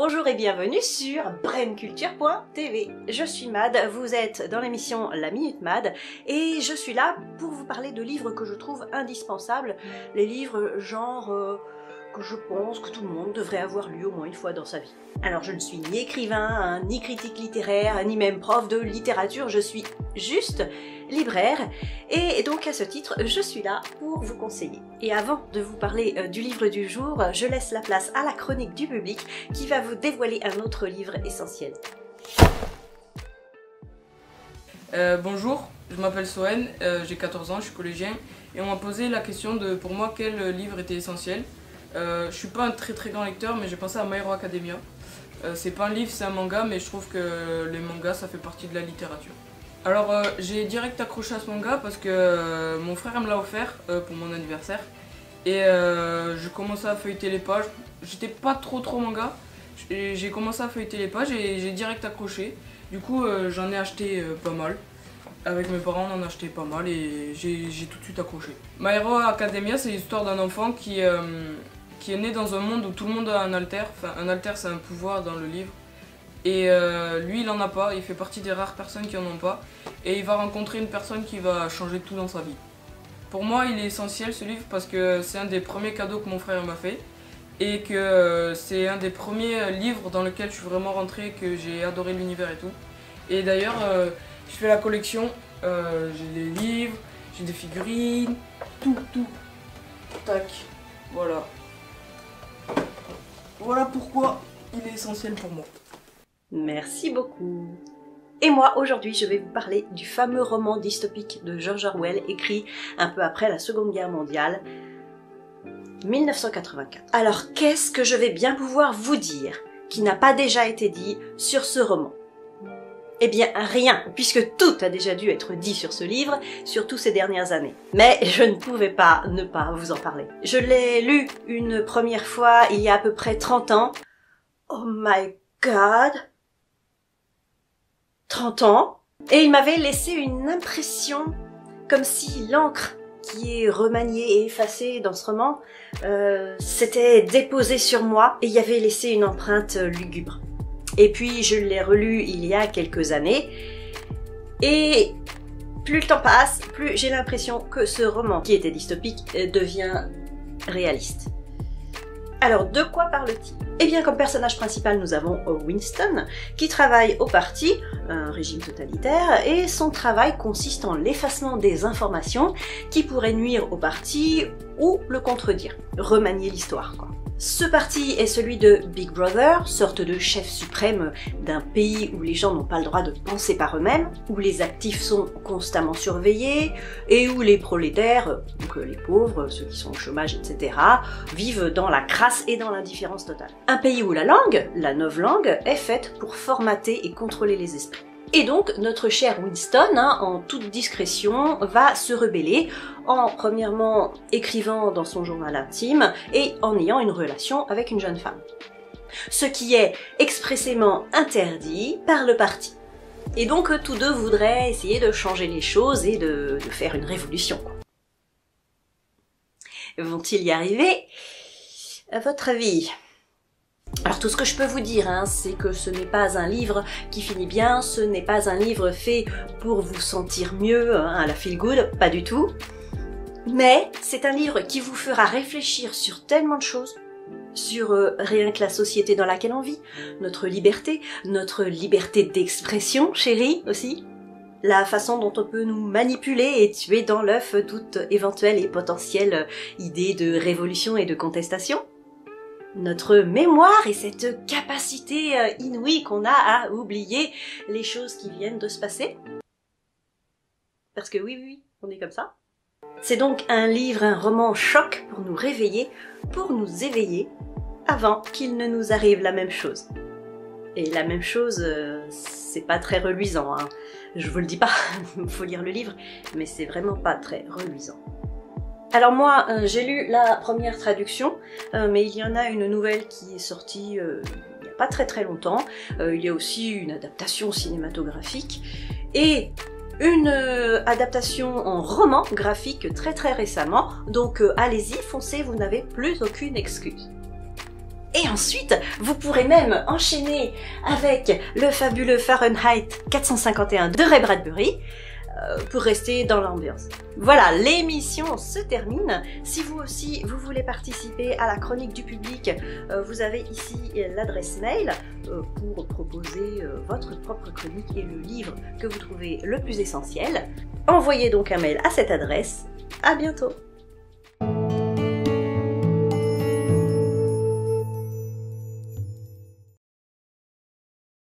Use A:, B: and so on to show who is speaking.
A: Bonjour et bienvenue sur brainculture.tv. Je suis Mad, vous êtes dans l'émission La Minute Mad et je suis là pour vous parler de livres que je trouve indispensables, les livres genre que je pense que tout le monde devrait avoir lu au moins une fois dans sa vie. Alors je ne suis ni écrivain, ni critique littéraire, ni même prof de littérature, je suis juste libraire et donc à ce titre je suis là pour vous conseiller. Et avant de vous parler du livre du jour, je laisse la place à la chronique du public qui va vous dévoiler un autre livre essentiel.
B: Bonjour, je m'appelle Sohen, j'ai 14 ans, je suis collégien et on m'a posé la question de pour moi quel livre était essentiel. Je suis pas un très grand lecteur mais j'ai pensé à My Hero Academia. C'est pas un livre, c'est un manga mais je trouve que les mangas ça fait partie de la littérature. Alors j'ai direct accroché à ce manga parce que mon frère me l'a offert pour mon anniversaire et je commençais à feuilleter les pages. J'étais pas trop manga, j'ai commencé à feuilleter les pages et j'ai direct accroché. Du coup j'en ai acheté pas mal. Avec mes parents on en a acheté pas mal et j'ai tout de suite accroché. My Hero Academia c'est l'histoire d'un enfant qui est né dans un monde où tout le monde a un alter. Enfin un alter c'est un pouvoir dans le livre. Et lui il en a pas, il fait partie des rares personnes qui en ont pas. Et il va rencontrer une personne qui va changer tout dans sa vie. Pour moi il est essentiel ce livre parce que c'est un des premiers cadeaux que mon frère m'a fait. Et que c'est un des premiers livres dans lequel je suis vraiment rentré, que j'ai adoré l'univers et tout. Et d'ailleurs je fais la collection, j'ai des livres, j'ai des figurines, tout. Tac, voilà. Voilà pourquoi il est essentiel pour moi.
A: Merci beaucoup. Et moi, aujourd'hui, je vais vous parler du fameux roman dystopique de George Orwell, écrit un peu après la Seconde Guerre mondiale, 1984. Alors, qu'est-ce que je vais bien pouvoir vous dire qui n'a pas déjà été dit sur ce roman? Eh bien, rien, puisque tout a déjà dû être dit sur ce livre, surtout ces dernières années. Mais je ne pouvais pas ne pas vous en parler. Je l'ai lu une première fois il y a à peu près 30 ans. Oh my god! 30 ans, et il m'avait laissé une impression comme si l'encre qui est remaniée et effacée dans ce roman s'était déposée sur moi et y avait laissé une empreinte lugubre. Et puis je l'ai relu il y a quelques années et plus le temps passe, plus j'ai l'impression que ce roman qui était dystopique devient réaliste. Alors de quoi parle-t-il? Eh bien comme personnage principal nous avons Winston qui travaille au parti, un régime totalitaire, et son travail consiste en l'effacement des informations qui pourraient nuire au parti ou le contredire, remanier l'histoire quoi. Ce parti est celui de Big Brother, sorte de chef suprême d'un pays où les gens n'ont pas le droit de penser par eux-mêmes, où les actifs sont constamment surveillés, et où les prolétaires, donc les pauvres, ceux qui sont au chômage, etc., vivent dans la crasse et dans l'indifférence totale. Un pays où la langue, la novlangue, est faite pour formater et contrôler les esprits. Et donc notre cher Winston, en toute discrétion, va se rebeller en premièrement écrivant dans son journal intime et en ayant une relation avec une jeune femme. Ce qui est expressément interdit par le parti. Et donc tous deux voudraient essayer de changer les choses et de faire une révolution. Vont-ils y arriver? À votre avis? Alors tout ce que je peux vous dire, c'est que ce n'est pas un livre qui finit bien, ce n'est pas un livre fait pour vous sentir mieux, à la feel good, pas du tout. Mais c'est un livre qui vous fera réfléchir sur tellement de choses, sur rien que la société dans laquelle on vit, notre liberté d'expression, chérie, aussi, la façon dont on peut nous manipuler et tuer dans l'œuf toute éventuelle et potentielle idée de révolution et de contestation. Notre mémoire et cette capacité inouïe qu'on a à oublier les choses qui viennent de se passer. Parce que oui, on est comme ça. C'est donc un livre, un roman choc pour nous réveiller, pour nous éveiller, avant qu'il ne nous arrive la même chose. Et la même chose, c'est pas très reluisant, Je vous le dis pas, il faut lire le livre, mais c'est vraiment pas très reluisant. Alors moi, j'ai lu la première traduction, mais il y en a une nouvelle qui est sortie il n'y a pas très longtemps. Il y a aussi une adaptation cinématographique et une adaptation en roman graphique très récemment. Donc allez-y, foncez, vous n'avez plus aucune excuse. Et ensuite, vous pourrez même enchaîner avec le fabuleux Fahrenheit 451 de Ray Bradbury pour rester dans l'ambiance. Voilà, l'émission se termine. Si vous aussi, vous voulez participer à la chronique du public, vous avez ici l'adresse mail pour proposer votre propre chronique et le livre que vous trouvez le plus essentiel. Envoyez donc un mail à cette adresse. À bientôt!